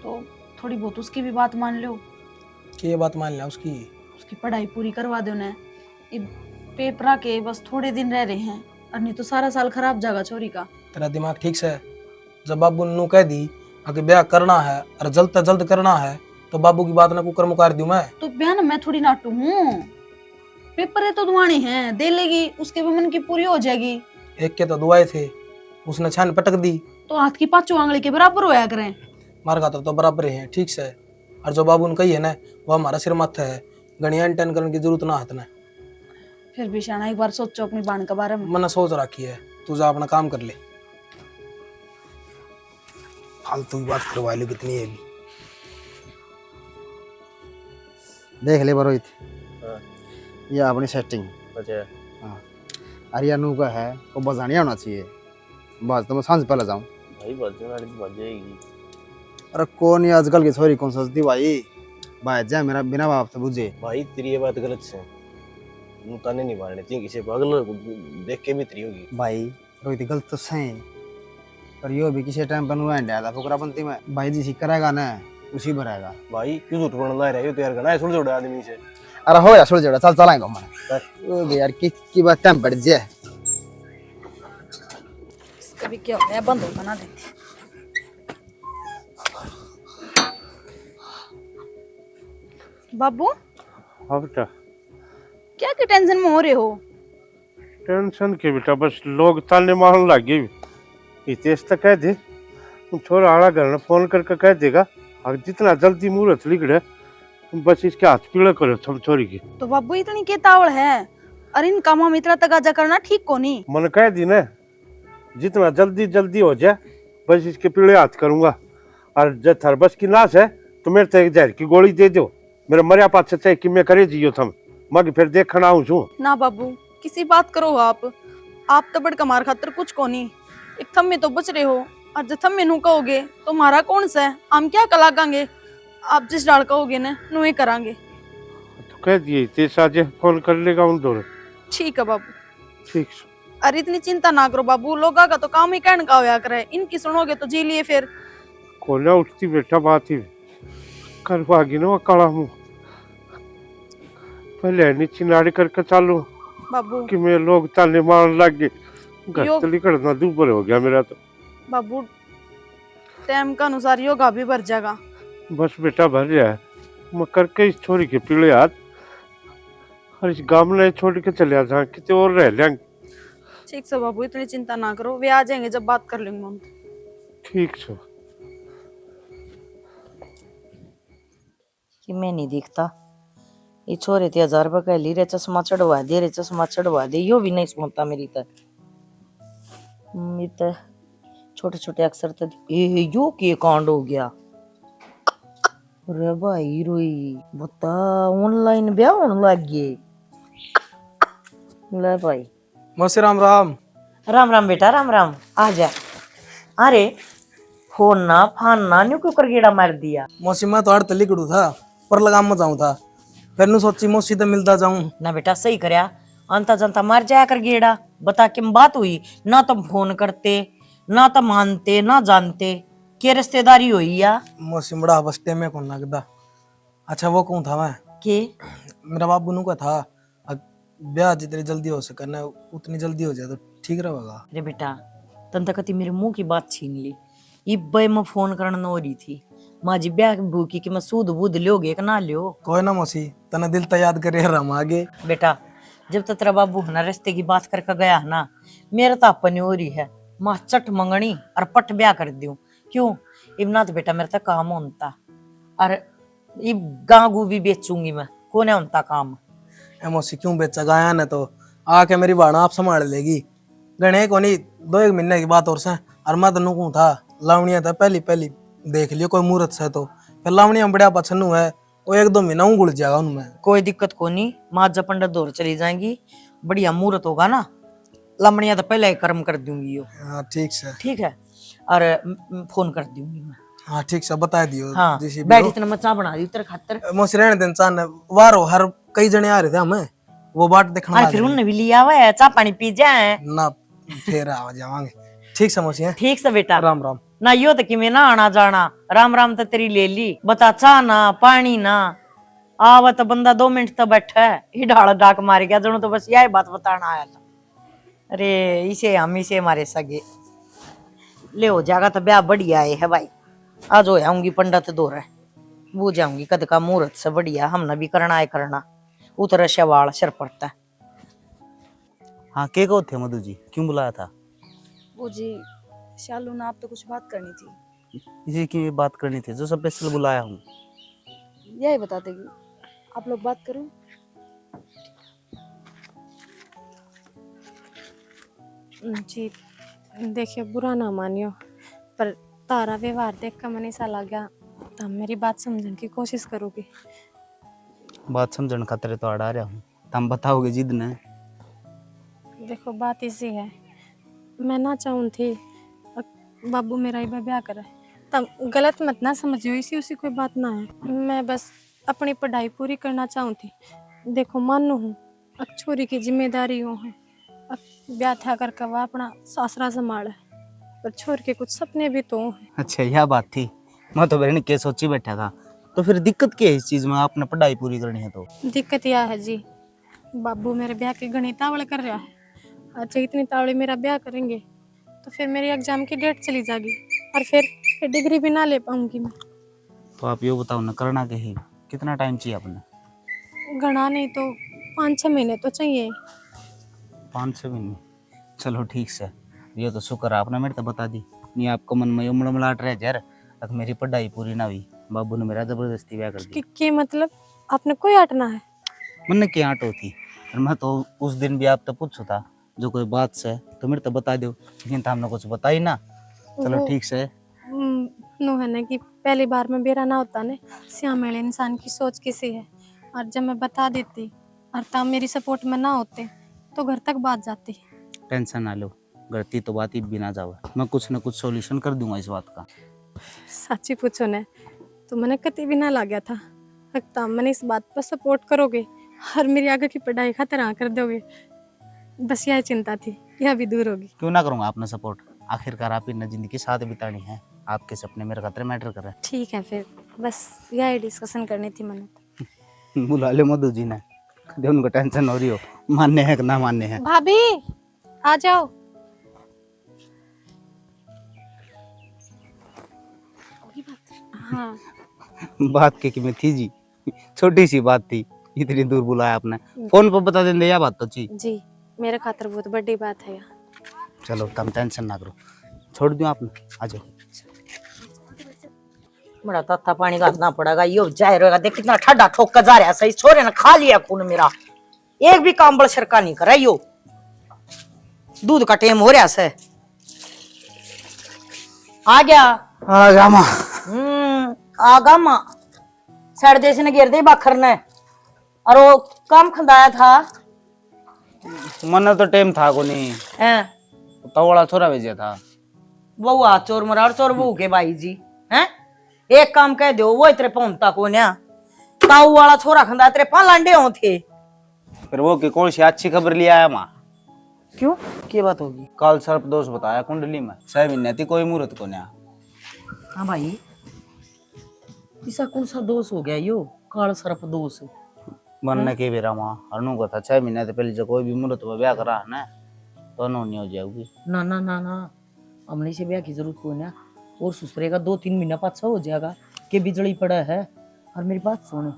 Speaker 3: तो थोड़ी बहुत उसकी भी बात मान लो।
Speaker 2: के बात मान लिया उसकी?
Speaker 3: उसकी पढ़ाई पूरी करवा दो ने, पेपरा के बस थोड़े दिन रह रहे हैं, और नहीं तो सारा साल खराब जाएगा छोरी का।
Speaker 2: तेरा दिमाग ठीक से? जब बाबू ने कह दी अगर ब्याह करना है और जल्द से जल्द करना है तो बाबू की बात ना कुकर मुकार दूं मैं?
Speaker 3: तो बहन मैं थोड़ी नाटू हूँ, पेपर है तो दुआने हैं, दे लेगी, उसके भी मन की पूरी हो जाएगी।
Speaker 2: एक के तो दुआए थे, उसने छान पटक दी
Speaker 3: तो हाथ की पांचों आंगली के बराबर होया करें।
Speaker 2: मार खाता तो बराबर ही है ठीक से। और जो बाबू ने कही है ना वो हमारा सिर माथा है, गणिया टेन करने की जरूरत ना हाथ ने।
Speaker 3: फिर भी शाना एक बार सोचो अपनी बाण के बारे में।
Speaker 2: मैंने सोच रखी है, तू जा अपना काम कर ले। फालतू की बात करवा लो कितनी है भी।
Speaker 8: देख ले बरोहित, ये अपनी सेटिंग।
Speaker 9: अच्छा
Speaker 8: हाँ अरियानू का है वो बजानिया होना चाहिए, बस तो मैं सांझ पहले जाऊँ।
Speaker 9: भाई बजने वाली तो बज जाएगी।
Speaker 8: अरे कौन ये आजकल की छोरी कौन सस्ती भाई, भाई जा मेरा बिना बाप से बुझे।
Speaker 9: भाई तेरी ये बात गलत है, मुँह ताने नहीं मारने चाहिए किसी को, अगले को देख के भी तेरी होगी।
Speaker 8: भाई रोहित गलत तो सही, पर यो भी किसी टाइम पर नुआ था फुकरा बनती में भाई जी करेगा ना उसी भरेगा।
Speaker 9: भाई क्यों झूठ बोलना रहा है, तैयार करना है छोड़ छोड़ आदमी से।
Speaker 8: अरे हो यार छोड़ जोड़ा चल चलाएंगे मैं। ओ बे यार की बात टाइम पड़ जाए।
Speaker 3: कभी क्या हो गया, बंद होता ना देती। बाबू
Speaker 1: हाँ बेटा।
Speaker 3: क्या की टेंशन में हो रहे हो?
Speaker 1: टेंशन के बेटा बस लोग ताने मारने लग गए, इतेश तक कह दे छोरा आड़ा घर में फोन करके कह देगा, और जितना जल्दी मुहूर्त लिखड़े बस इसके हाथ पीड़े करो तुम छोरी की।
Speaker 3: तो बाबू इतनी के तावड़ है, अरे इन कामों में इतना तगाजा करना ठीक को नहीं।
Speaker 1: मन कह दी ना जितना जल्दी जल्दी हो जाए बस इसके पीड़े हाथ करूंगा, और जब थार बस की नाश है तो मेरे तक जहर की गोली दे दो, मेरे मरिया पाछे चाहे कि मैं करे जियो थम मग फिर देखना आऊं छू
Speaker 3: ना। बाबू किसी बात करो आप तो बड़ कमार खातर कुछ को नहीं, एक थम में तो बच रहे हो, और जब थम में नू कहोगे तो मारा कौन सा है, हम क्या कलागांगे, आप जिस डाल कहोगे ना नु ही करांगे।
Speaker 1: तो कह दिए तेसा जे फोन कर लेगा उन दोनों।
Speaker 3: ठीक है बाबू।
Speaker 1: ठीक।
Speaker 3: अरे इतनी चिंता ना करो बाबू, लोगा का तो काम ही कहने का होया करे, इनकी सुनोगे तो जी लिए फिर।
Speaker 1: कोला उठती बेटा बात ही करवागी ना काला मुंह, पहले नीचे नाड़ी करके चालू
Speaker 3: बाबू
Speaker 1: कि मैं लोग ताने मारने लग गए, घर
Speaker 3: यो-
Speaker 1: तली करना दूबर हो गया मेरा तो।
Speaker 3: बाबू टाइम का अनुसार योगा भी भर जाएगा।
Speaker 1: बस बेटा भर जाए, मैं करके इस छोरी के पीले हाथ और इस गांव में छोड़ के चले जा कितने और रह लेंगे।
Speaker 3: ठीक से बाबू इतनी चिंता ना करो, वे आ जाएंगे जब बात कर लेंगे हम।
Speaker 1: ठीक है।
Speaker 5: कि मैं नहीं दिखता। ये छोरे थे 1000 रुपये का ली रे, चश्मा चढ़वा दे रे, चश्मा चढ़वा दे, यो भी नहीं सुनता मेरी तो छोटे छोटे अक्षर तो यो के कांड हो गया। अरे भाई रोई बता, ऑनलाइन ब्याह होने लग गए। ले भाई
Speaker 2: मौसी राम राम।
Speaker 5: राम राम बेटा, राम राम, आ जा। अरे फोन ना फान ना न्यू क्यों कर गेड़ा मार दिया?
Speaker 2: मौसी मैं तो हड़ताल लिखड़ू था, पर लगाम में जाऊं था, फिर नु सोची मौसी तो मिलता जाऊं।
Speaker 5: ना बेटा सही करया, अंता जनता मार जाया कर गेड़ा। बता किम बात हुई? ना तुम फोन करते, ना तो मानते, ना जानते, के रिश्तेदारी हुई या?
Speaker 2: मौसी बड़ा बस्ते में कौन लगता। अच्छा वो कौन था मैं
Speaker 5: के
Speaker 2: मेरा बाबू नु का था, ब्याह जितनी जल्दी हो सके ना उतनी जल्दी हो जाए तो ठीक रहेगा।
Speaker 5: अरे बेटा तन तक मेरे मुंह की बात छीन ली। इब्बे मैं फोन करना हो रही थी, माँ जी ब्याह भूखी कि मैं सूद बूद लोगे कि ना लियो।
Speaker 2: कोई ना मौसी, तना दिल तो याद करे हम आगे।
Speaker 5: बेटा जब तक तेरा बाबू है ना रिश्ते की बात करके गया है ना, मेरा तो अपनी हो रही है, माँ चट मंगनी और पट ब्याह कर दूं। क्यों? इबना तो बेटा मेरा तो काम होता, और इब गांगू भी बेचूंगी मैं, कौन है उनका काम।
Speaker 2: ए मौसी क्यों बेचा गाया ने, तो आके मेरी बाण आप संभाल लेगी। गणे को नहीं 2-1 महीने की बात और से, और मैं तो नुकू था लावणिया था पहली पहली देख लियो कोई मुहूर्त से, तो फिर लावणिया बड़ा पछनू है, वो 1-2 महीना उगुड़ जाएगा उनमें।
Speaker 5: कोई दिक्कत को नहीं, माँ जब पंडित दौर चली जाएंगी, बढ़िया मुहूर्त होगा ना, लमड़िया तो पहले ही कर्म कर दूंगी यो।
Speaker 2: हाँ ठीक से।
Speaker 5: ठीक है, और फोन कर दूंगी मैं।
Speaker 2: हाँ ठीक से बता दियो।
Speaker 5: हाँ
Speaker 2: जैसे भी
Speaker 5: बैठ
Speaker 2: हो।
Speaker 5: इतना मैं चाह बना दी तेरे खातर।
Speaker 2: मौसी रहने दिन चान वारो हर कई जने आ रहे थे हमें, वो बाट देखना
Speaker 5: अरे फिर उनने भी लिया हुआ है, चाह पानी पी जाए
Speaker 2: ना, फिर आ जावांगे। ठीक से मौसी हैं?
Speaker 5: ठीक से बेटा।
Speaker 2: राम राम।
Speaker 5: ना यो तो कि मैं ना आना जाना, राम राम तो तेरी ले ली। बता चाह ना पानी ना आवा तो बंदा 2 मिनट तो बैठा है, ही ढाल डाक मार गया जनू, तो बस यही बात बताना आया था। अरे इसे हम इसे हमारे सगे ले हो जाएगा तो ब्याह बढ़िया है भाई। आज हो जाऊंगी पंडित दौर है, वो जाऊंगी कद का मुहूर्त से बढ़िया, हमने भी करना है करना, उतर शवाल सिर पड़ता है।
Speaker 6: हाँ के को थे मधु जी, क्यों बुलाया था?
Speaker 3: वो जी शालू ना आप तो कुछ बात करनी थी।
Speaker 6: इसी की बात करनी थी जो स्पेशल बुलाया हूँ।
Speaker 3: यही बता देगी, आप लोग बात करो।
Speaker 7: जी देखिए बुरा ना मानियो, पर तारा व्यवहार देख कर मन ऐसा लग गया, तो मेरी बात समझने की कोशिश करोगे?
Speaker 6: बात समझने खातिर तो अड़ा रहा हूँ, तुम बताओगे जिद ने।
Speaker 7: देखो बात इसी है, मैं ना चाहूँ थी बाबू मेरा ही ब्याह करे, तब गलत मत ना समझियो, इसी उसी कोई बात ना है। मैं बस अपनी पढ़ाई पूरी करना चाहूँ थी। देखो मानू हूँ अब छोरी की जिम्मेदारी हो है, अब ब्याह था करके वह अपना सासरा संभाल है, पर छोर के कुछ सपने भी तो हैं।
Speaker 6: अच्छा यह बात थी, मैं तो बहन के सोची बैठा था। तो फिर दिक्कत क्या है इस चीज में, आपने पढ़ाई पूरी करनी है तो?
Speaker 7: दिक्कत यह है जी, बाबू मेरे ब्याह की घनी तावड़ कर रहा है। अच्छा इतनी तावड़े मेरा ब्याह करेंगे तो फिर मेरी एग्जाम की डेट चली जाएगी, और फिर डिग्री भी ना ले पाऊंगी मैं।
Speaker 6: तो आप ये बताओ ना, करना क्या है, कितना टाइम चाहिए आपने?
Speaker 7: घना नहीं तो 5-6 महीने तो चाहिए।
Speaker 6: 5-6 महीने? चलो ठीक से, ये तो शुक्र आपने मेरे तो बता दी, नहीं आपको मन में उमड़मलाट रह यार, तक मेरी पढ़ाई पूरी ना हुई, बाबू ने मेरा जबरदस्ती ब्याह कर दिया।
Speaker 7: कि मतलब आपने कोई हटना है?
Speaker 6: मन की आंट होती, और मैं तो उस दिन भी आप तो पूछो था जो कोई बात से तो मेरे तो बता दो, लेकिन हमने कुछ बताई ना। चलो
Speaker 7: वो-
Speaker 6: ठीक से।
Speaker 7: नो है ना कि पहली बार में बेरा ना होता ने, श्यामेले इंसान की सोच किसी है, और जब मैं बता देती और तब मेरी सपोर्ट में ना होते तो घर तक बात जाती।
Speaker 6: टेंशन ना लो, गलती तो बात ही भी ना जाओ, मैं कुछ ना कुछ सॉल्यूशन कर दूंगा इस बात का।
Speaker 7: सच्ची पूछो ने तो मैंने कभी भी ना लगा था, लगता मैंने इस बात पर सपोर्ट करोगे और मेरी आगे की पढ़ाई खातिर हाँ कर दोगे, बस यह चिंता थी, यह भी दूर होगी।
Speaker 6: क्यों ना करूंगा आपने सपोर्ट, आखिरकार आप ही ने जिंदगी साथ बितानी है, आपके सपने मेरे खातिर मैटर कर रहे
Speaker 7: ठीक है फिर, बस यह डिस्कशन करनी थी मैंने।
Speaker 6: हैं। बुला ले मधु जी ने, कभी उनको टेंशन हो रही हो मानने हैं कि ना मानने हैं।
Speaker 7: भाभी आ जाओ। हाँ
Speaker 6: बात की में थी जी, छोटी सी बात थी, इतनी दूर बुलाया आपने, फोन पर बता देंगे यह बात तो जी।
Speaker 7: जी मेरे खातिर बहुत बड़ी बात है यार।
Speaker 6: चलो तुम टेंशन ना करो, छोड़ दूं आपने, आ जाओ।
Speaker 5: बड़ा तत्ता पानी घालना पड़ेगा, यो जाए रहेगा। देख कितना ठंडा ठोक कर जा रहा है, सही छोरे ने खा लिया खून मेरा। एक भी काम बड़ सरका नहीं करे यो। दूध का टेम हो रहा से। आ गया
Speaker 8: आ जा मां।
Speaker 5: आगा मां सड़ देश ने गिर दे बाखर ने। और वो काम खंदाया था
Speaker 6: मन तो टाइम था को नहीं,
Speaker 5: हैं
Speaker 6: तो वाला छोरा भेजा था।
Speaker 5: वो आ चोर मरा और चोर बहू के भाई जी हैं। एक काम कह दो वो इतने पहुंचता को ना, ताऊ वाला छोरा खंदा तेरे पा लांडे हो थे।
Speaker 6: फिर वो की कौन सी अच्छी खबर लिया है माँ?
Speaker 5: क्यों क्या बात होगी?
Speaker 6: कल सर्प दोष बताया कुंडली में, 6 महीने थी कोई मुहूर्त को ना।
Speaker 5: हाँ भाई, ऐसा कौन सा दोष हो गया यो काल सर्प दोष?
Speaker 6: बनने के बेरा माँ अनु को था 6 महीने से पहले जो कोई भी मुहूर्त में ब्याह करा है ना तो अनु नहीं हो जाएगी।
Speaker 5: ना ना ना ना, हमने से ब्याह की जरूरत को ना, और सुसरेगा 2-3 महीना पाछा हो जाएगा के बिजली पड़ा है। और मेरी बात सुन,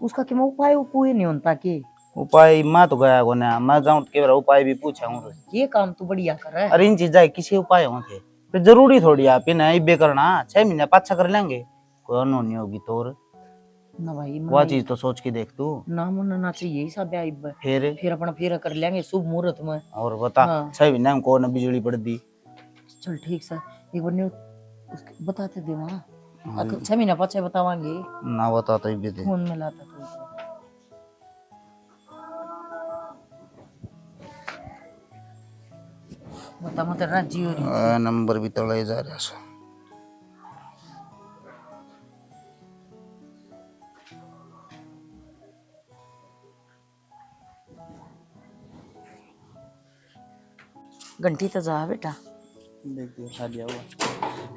Speaker 5: उसका क्या उपाय उपाय नहीं होता के?
Speaker 6: उपाय मैं तो गया को ना, मैं जाऊँ तो के बेरा उपाय भी पूछा हूँ।
Speaker 5: ये काम तो बढ़िया कर रहा है।
Speaker 6: अरे इन चीजा किसी उपाय होंगे फिर जरूरी थोड़ी आप इन्हें इबे करना 6 महीने पाछा कर लेंगे, कोई अनु नहीं होगी तो।
Speaker 5: ना भाई
Speaker 6: वह चीज तो सोच के देख तू।
Speaker 5: ना मनना चाहिए ही सब ब्याह,
Speaker 6: फिर
Speaker 5: अपना फेरा कर लेंगे शुभ मुहूर्त में।
Speaker 6: और बता
Speaker 5: हाँ।
Speaker 6: 6 महीने में कौन बिजली पड़ दी?
Speaker 5: चल ठीक सर, एक बार न्यूज बताते दे वहाँ। 6 महीना पाछे बतावांगे
Speaker 6: ना बता तो भी दे।
Speaker 5: फोन में लाता तो बता मत राजी हो रही।
Speaker 6: नंबर भी तड़ाए जा रहा है।
Speaker 5: घंटी तो जा बेटा।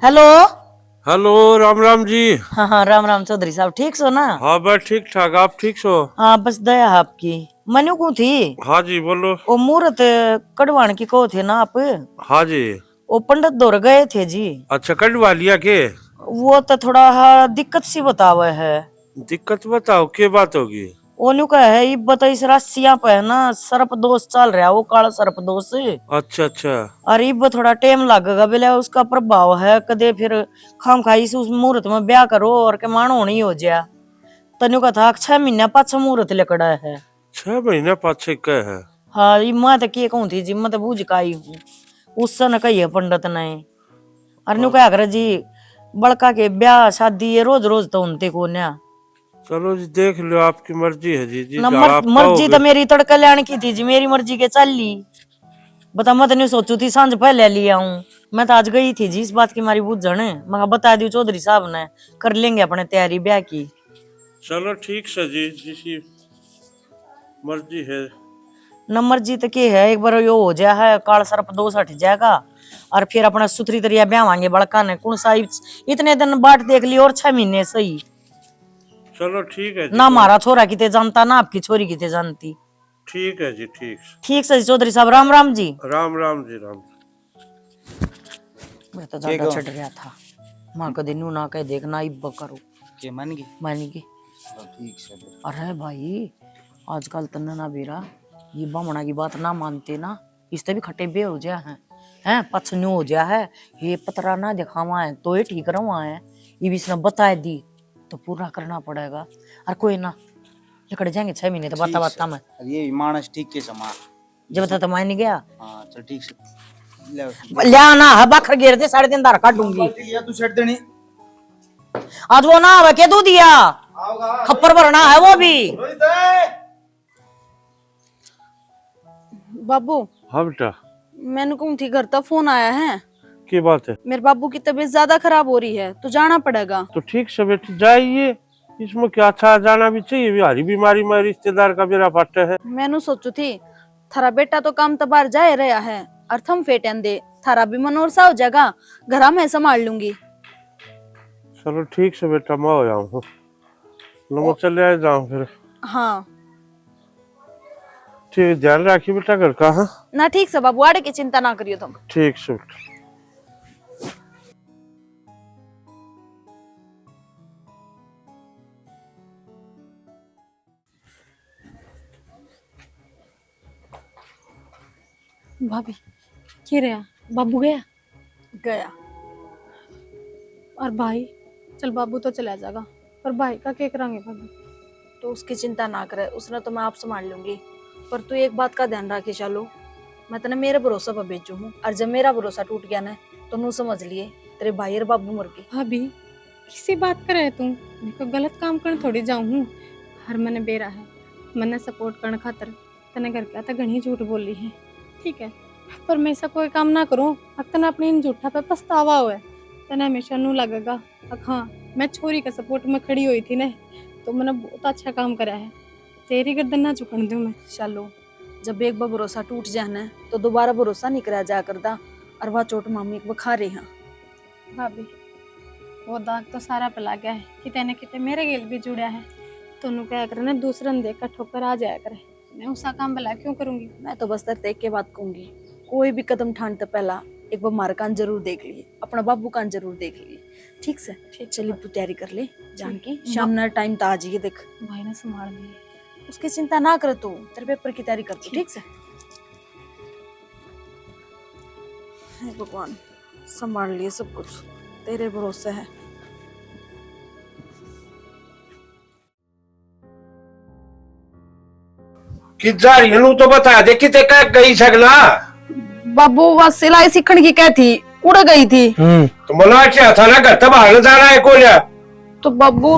Speaker 5: Hello
Speaker 1: hello, Ram Ram ji.
Speaker 5: हाँ हाँ राम राम चौधरी साहब, ठीक सो ना?
Speaker 1: हाँ बस ठीक ठाक, आप ठीक सो?
Speaker 5: हाँ बस दया आपकी। मनु को थी
Speaker 1: हाँ जी बोलो।
Speaker 5: वो मुहूर्त कढ़वाण की को थे ना आप?
Speaker 1: हाँ जी।
Speaker 5: वो पंडित दौर गए थे जी।
Speaker 1: अच्छा कटवा लिया के?
Speaker 5: वो तो थोड़ा हाँ दिक्कत सी बतावे है।
Speaker 1: दिक्कत बताओ, क्या बात होगी?
Speaker 5: ओनू का है ये बताओ, इस राशियां पे है ना सर्प दोष चल रहा है, वो काला सर्प दोष।
Speaker 1: अच्छा अच्छा।
Speaker 5: अरे इब थोड़ा टाइम लगेगा बोले, उसका प्रभाव है कदे फिर खाम खाई से उस मुहूर्त में ब्याह करो और के मान होनी हो जाए। तनु का था 6 महीने पाछा मुहूर्त लेकड़ा है।
Speaker 1: 6 महीने पाछे का है?
Speaker 5: हाँ ये मैं तो के कहूँ थी जी, मैं तो बूझ काई हूँ उससे न कही है पंडित ने। अरे नु क्या करे जी, बड़का के ब्याह शादी ये रोज रोज तो उनते को ना।
Speaker 1: चलो जी देख लो, आपकी मर्जी है जी। जी
Speaker 5: मर्जी तो मेरी तड़का लेने की थी जी, मेरी मर्जी के चल ली। बता मैं तो नहीं सोचू थी सांझ पहले लिया हूँ। मैं तो आज गई थी जी इस बात की मारी बुझन, मैं बता दी चौधरी साहब ने कर लेंगे अपने तैयारी ब्याह की।
Speaker 1: चलो ठीक है जी, जिसी मर्जी है।
Speaker 5: न मर्जी तो के है, एक बार यो हो जाए है काल सर्प दोष हट जाएगा और फिर अपना सुथरी तरिया ब्याह मांगे बड़का ने कौन सा इतने दिन बाट देख ली और 6 महीने सही।
Speaker 1: चलो ठीक है जी।
Speaker 5: ना हमारा छोरा किते जानता ना आपकी छोरी किते जानती।
Speaker 1: ठीक है जी, ठीक
Speaker 5: ठीक है जी चौधरी साहब, राम राम जी।
Speaker 1: राम राम जी राम।
Speaker 5: मैं तो ज्यादा चढ़ रहा था, माँ कदे नू ना कह देखना इब करो
Speaker 6: के मान गई?
Speaker 5: मानेगी।
Speaker 6: ठीक है।
Speaker 5: अरे भाई आजकल तन्ना ना बेरा ये बामणा की बात ना मानते ना, इससे भी खट्टे बे हो जाए हैं पछन्यू हो जाए है। ये पतरा ना दिखावा है तो ये ठीक रहा है, ये भी इसने बता दी तो पूरा करना पड़ेगा। और कोई ना लकड़ जाएंगे 6 महीने तो बता बता में
Speaker 6: ये मानस ठीक के समा
Speaker 5: जब तक तो मैं नहीं गया।
Speaker 6: हाँ चल ठीक से
Speaker 5: ले आना है बाखर गिर दे 3.5 दार काटूंगी।
Speaker 8: तू छट देनी
Speaker 5: आज वो ना है के दूध दिया खप्पर भरना है वो भी।
Speaker 3: बाबू
Speaker 1: हाँ बेटा।
Speaker 3: मैंने कहूँ थी घर तक फोन आया है,
Speaker 1: की बात है?
Speaker 3: मेरे बाबू की तबीयत ज्यादा खराब हो रही है तो जाना पड़ेगा।
Speaker 1: तो ठीक से बेटी जाइए, इसमें क्या अच्छा, जाना भी चाहिए। हरी बीमारी में रिश्तेदार का मेरा फट है।
Speaker 3: मैंने सोचू थी थारा बेटा तो काम तबार जाए रहा है और थम फेटन दे, थारा भी मनोर सा हो जाएगा, घर में संभाल लूंगी।
Speaker 1: चलो ठीक से बेटा, मैं हो जाऊँ मैं चले जाऊँ फिर।
Speaker 3: हाँ
Speaker 1: ठीक, ध्यान रखिए बेटा घर का। हाँ
Speaker 3: ना ठीक से बाबू, आड़े की चिंता ना करियो तुम।
Speaker 1: ठीक से बेटा।
Speaker 7: भाभी क्या रहा? बाबू गया
Speaker 3: गया।
Speaker 7: और भाई चल बाबू तो चला जाएगा, पर भाई का क्या करांगे भाभी?
Speaker 3: तो उसकी चिंता ना करे, उसने तो मैं आप संभाल लूंगी। पर तू एक बात का ध्यान रखे चालू, मैं तने मेरे भरोसा पर भेजू हूँ, और जब मेरा भरोसा टूट गया ना तो नू समझ लिए तेरे भाई और बाबू मर गए।
Speaker 7: भाभी किसी बात कर रहे तुम? मैं को गलत काम करने थोड़ी जाऊं हूँ। हर मैंने बेरा है, मैंने सपोर्ट करने खातर तने घर क्या था घनी झूठ बोली है, ठीक है, पर मैं ऐसा कोई काम ना करूँ अब तने अपने इन झूठा पे पछतावा हुआ है। तने हमेशा नू लगेगा अब हाँ मैं छोरी के सपोर्ट में खड़ी हुई थी ना, तो मैंने बहुत अच्छा काम करा है, तेरी गर्दन ना झुकन दूं मैं।
Speaker 3: चालू जब एक बार भरोसा टूट जाना तो दोबारा भरोसा नहीं करा जा करता, और वह चोट मामी को खा रही हैं।
Speaker 7: भाभी वो दाग तो सारा पिला गया है, किते न किते मेरे गेल भी जुड़ा है, तो नु क्या करे ना दूसरा देख कर ठोकर आ जाया करे, मैं उसका काम भला क्यों करूंगी?
Speaker 3: मैं तो बस तेरे के बात कहूंगी, कोई भी कदम ठानते पहला एक बार मार कान जरूर देख लिए, अपना बाबू कान जरूर देख लिए, ठीक से? चलिए तू तैयारी कर ले जान की, शाम ना टाइम तो आ जाइए, देख
Speaker 7: भाई ने संभाल लिए।
Speaker 3: उसकी चिंता ना कर, तू तेरे पेपर की तैयारी कर तू, ठीक से? हे भगवान संभाल लिए सब कुछ, तेरे भरोसे है।
Speaker 1: कि जा रही है तो बता दे किते का गई सगला।
Speaker 3: बाबू वह सिलाई सीखने की क्या थी, उड़ गई थी।
Speaker 1: तो मला क्या था ना घर तब हाल जाना है को लिया।
Speaker 3: तो बाबू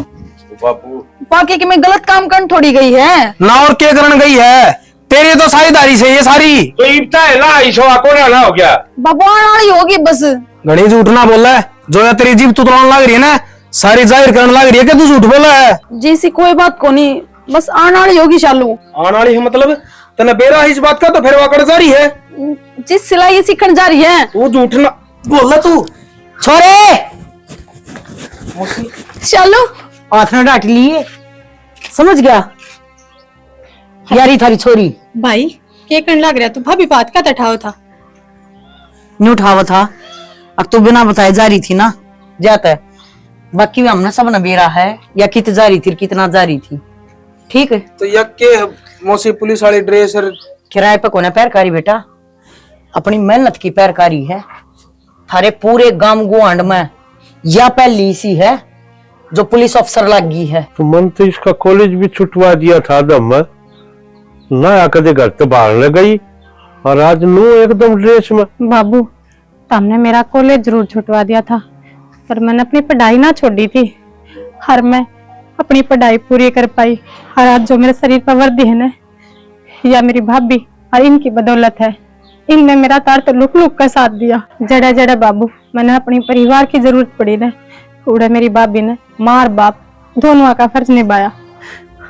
Speaker 1: बाबू
Speaker 3: बाकी कि मैं गलत काम करने थोड़ी गई है
Speaker 2: ना, और क्या करने गई है? तेरी तो साझेदारी से ये सारी।
Speaker 1: तो इब्ता है ना ईशवा को ना हो गया।
Speaker 3: बाबू आने वाली होगी बस।
Speaker 2: घड़ी झूठ ना बोला है, जो या तेरी जीभ तुतलाने लग रही है ना, सारी जाहिर करने लग रही है कि तू झूठ बोला है।
Speaker 3: जी सी कोई बात को नहीं, बस आने वाली होगी चालू।
Speaker 2: आने वाली है मतलब तने बेरा इस बात का, तो फिर वाकड़ जारी है।
Speaker 3: जिस सिलाई सीखने जा रही है
Speaker 2: वो झूठ ना बोला तू।
Speaker 5: छोरे
Speaker 3: चालू
Speaker 5: हाथ में डांट लिए, समझ गया? यारी थारी छोरी
Speaker 7: भाई क्या करने लग रहा तू? भाभी बात का तठाव था,
Speaker 5: नहीं उठावा था, अब तो बिना बताए जारी थी ना, जाता है। बाकी भी हमने सब न बेरा है या कित जारी थी कितना जारी थी, ठीक है?
Speaker 2: तो यक के मौसी पुलिस वाली ड्रेस और
Speaker 5: किराए पे कोने पैरकारी बेटा, अपनी मेहनत की पैरकारी है। थारे पूरे गांव गुआंड में या पहली सी है जो पुलिस अफसर लगी है।
Speaker 1: तो मन तो इसका कॉलेज भी छुटवा दिया था दम ना, कदे घर तो बाहर न गई और आज नो एकदम ड्रेस में।
Speaker 7: बाबू तुमने मेरा कॉलेज जरूर छुटवा दिया था, पर मैंने अपनी पढ़ाई ना छोड़ी थी। हर मैं अपनी पढ़ाई पूरी कर पाई, और आज जो मेरे शरीर पर वर्दी है ना, या मेरी भाभी और इनकी बदौलत है। इनने मेरा तार तो लुक लुक का साथ दिया। जड़ा जड़ा बाबू मैंने अपनी परिवार की जरूरत पड़ी ना, उड़े मेरी भाभी ने मार बाप दोनों का फर्ज निभाया।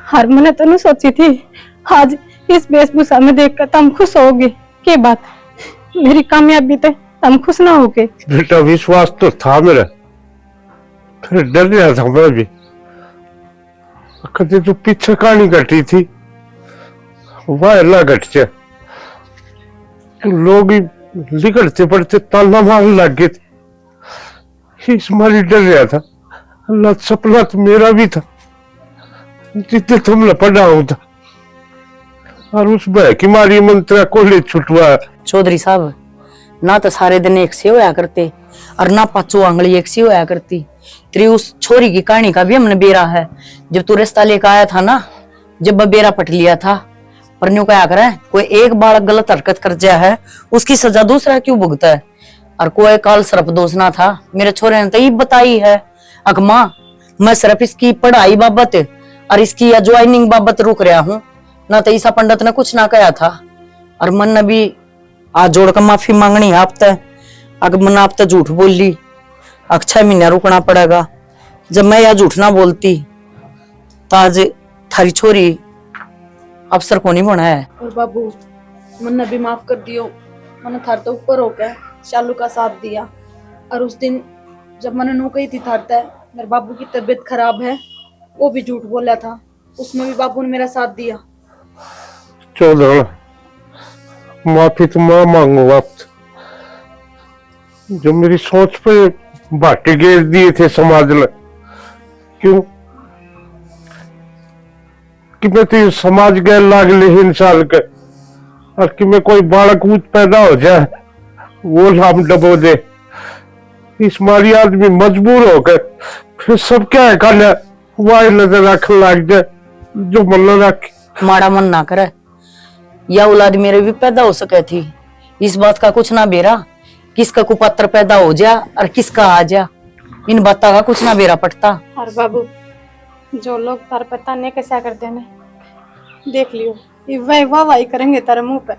Speaker 7: हर मैंने तो नहीं सोची थी आज इस वेशभूषा में देखकर तुम खुश होगे। के बात मेरी कामयाबी थे तुम खुश ना होगे?
Speaker 1: बेटा विश्वास तो था मेरा, फिर डर गया था मैं भी। कदे तो पीछे कहानी घटी थी वह अल्लाह घट जाए, लोग लिखते पढ़ते ताला मारने लग गए थे। इस मारी डर रहा था। अल्लाह सपना तो मेरा भी था जितने तुमने पढ़ा होता, और उस भय की मारी मंत्रा कॉलेज छुटवा।
Speaker 5: चौधरी साहब ना तो सारे दिन एक से होया करते और ना पांचों आंगली एक से होया करती। तेरी उस छोरी की कहानी का भी हमने बेरा है। जब तू रिश्ता लेकर आया था ना, जब वह बेरा पट लिया था, पर न्यू क्या करे, कोई एक बालक गलत हरकत कर जाया है उसकी सजा दूसरा क्यों भुगता है? और कोई काल सिर्फ दोष ना था, मेरे छोरे ने तो ये बताई है अकमा, मैं सिर्फ इसकी पढ़ाई बाबत और इसकी ज्वाइनिंग बाबत रुक रहा हूँ, ना तो ईसा पंडित ने कुछ ना कहा था। और मन ने भी आज जोड़कर माफी मांगनी है आप तक, अगर मन आप तक झूठ बोल ली, 6 महीना रुकना पड़ेगा। जब मैं यह झूठ ना बोलती तो आज थारी छोरी अफसर को नहीं बना है।
Speaker 3: और बाबू मन भी माफ कर दियो, मैंने थार तो ऊपर होकर चालू का साथ दिया। और उस दिन जब मैंने नो कही थी थार तय मेरे बाबू की तबीयत खराब है, वो भी झूठ बोला था, उसमें भी बाबू ने मेरा साथ दिया।
Speaker 1: चलो माफी तो मैं मांगू आप, जो मेरी सोच पे बाटे घेर दिए थे समाज ने। क्यों कि मैं तो समाज गैर लागले इंसान के, और कि मैं कोई बालक पैदा हो जाए वो लाम डबो दे, इस मारी आदमी मजबूर हो गए फिर सब क्या है कल वाई नजर रखने लग जाए जो मन रख।
Speaker 5: माड़ा मन ना करे, या औलाद मेरे भी पैदा हो सके थी, इस बात का कुछ ना बेरा, किसका कुपत्र पैदा हो जा और किसका आ जा, इन बातों का कुछ ना बेरा पड़ता।
Speaker 7: और बाबू जो लोग तार पता नहीं कैसा करते हैं देख लियो, ये वाह वाह करेंगे तारे मुंह पे।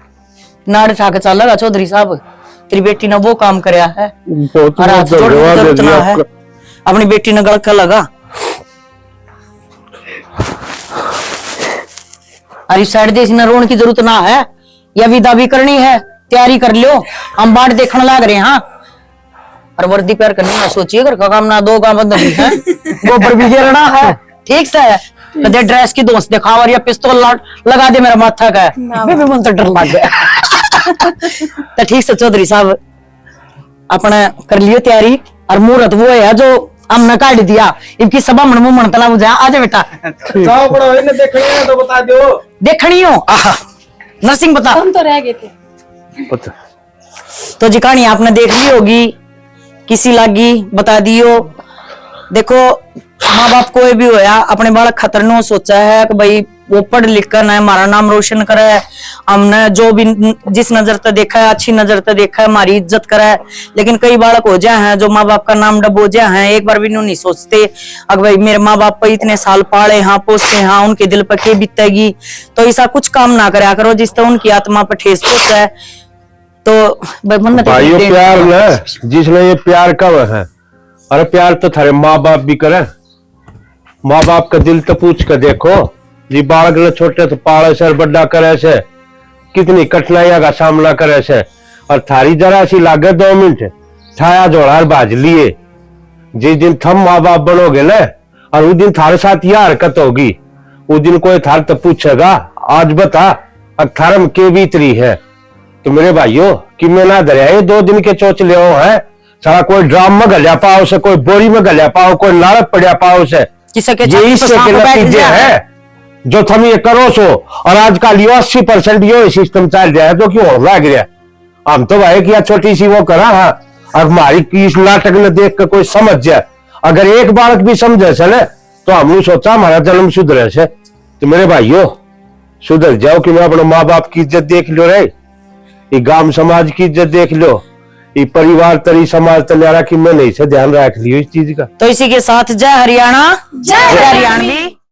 Speaker 5: नाड़ उठा के चल लगा चौधरी साहब, तेरी बेटी ने वो काम करया है
Speaker 1: बहुत
Speaker 5: और आज
Speaker 1: बहुत
Speaker 5: जोड़ने की
Speaker 1: धन्यवाद
Speaker 5: जरूरत
Speaker 1: दीदी
Speaker 5: ना है,
Speaker 1: आपका।
Speaker 5: अपनी बेटी ने गलत लगा। अरे साइड देश ने रोने की जरूरत ना है, या विदा भी करनी है, तैयारी कर लियो, हम बाट देखने लग रहे हैं। हाँ, और वर्दी प्यार करने ना सोचिए, घर का काम ना दो काम बंद नहीं है, गोबर भी गिरना है, ठीक से है। कदे ड्रेस की दोस्त दिखाओ और या पिस्तौल लगा दे मेरा माथा का, मैं भी मन तो डर लग गया। तो ठीक से चौधरी साहब अपने कर लियो तैयारी, और मुहूर्त वो है जो हमने काट दिया, इनकी सभा मन मुंह मन तला बुझा। आजा बेटा,
Speaker 2: जाओ बड़ा इन्हें देखनी है तो बता दो।
Speaker 5: देखनी हो नर्सिंग बता।
Speaker 7: हम तो रह गए थे।
Speaker 1: पता
Speaker 5: तो जी कहानी आपने देख ली होगी, किसी लागी बता दियो। देखो माँ बाप कोई भी होया अपने बालक खतर नो सोचा है कि भाई वो पढ़ लिख कर ना हमारा नाम रोशन करे, हमने जो भी जिस नजर से देखा है अच्छी नजर से देखा है हमारी इज्जत करे। लेकिन कई बालक हो जाए हैं जो माँ बाप का नाम डबो जाए हैं, एक बार भी नहीं सोचते अगर भाई मेरे माँ बाप पर इतने साल पाले हाँ पोसे हाँ उनके दिल पर के बीतेगी, तो ऐसा कुछ काम ना करा करो जिससे उनकी आत्मा पर ठेस पहुंचे। तो
Speaker 1: भाइयों प्यार न जिसने ये प्यार कब है, अरे प्यार तो थारे माँ बाप भी करे। माँ बाप का दिल तो पूछ कर देखो जी, बालक ने छोटे तो पाले से बड़ा करे से कितनी कठिनाइयों का सामना करे से, और थारी जरा सी लागे 2 मिनट छाया जोड़ा बाज लिए। जिस दिन थम माँ बाप बनोगे ना और उस दिन थारे साथ यह हरकत होगी, उस दिन कोई थार तो पूछेगा आज बता अठारम के बीतरी है। तो मेरे भाइयों कि मैं ना दरिया ये 2 दिन के चोचले हो है, सारा कोई ड्राम में गलिया पाओ से, कोई बोरी में गलिया पाओ, कोई नारक पड़िया पाओ से, ये इसके नतीजे है जो थम ये करो सो। और आजकल यो 80% यो सिस्टम चल रहा है तो क्यों हो लग रहा है। हम तो भाई किया छोटी सी वो करा हाँ, और हमारी इस नाटक ने देख कर कोई समझ जाए, अगर एक बालक भी समझे चले तो हमने सोचा हमारा जन्म सुधरे से। तो मेरे भाइयों सुधर जाओ कि मैं अपने माँ बाप की इज्जत देख लो रे, ये गांव समाज की इज्जत देख लो, ये परिवार तरी समाज तलियारा की मैं नहीं से ध्यान रख लियो इस चीज का।
Speaker 5: तो इसी के साथ जय हरियाणा, जय हरियाणवी।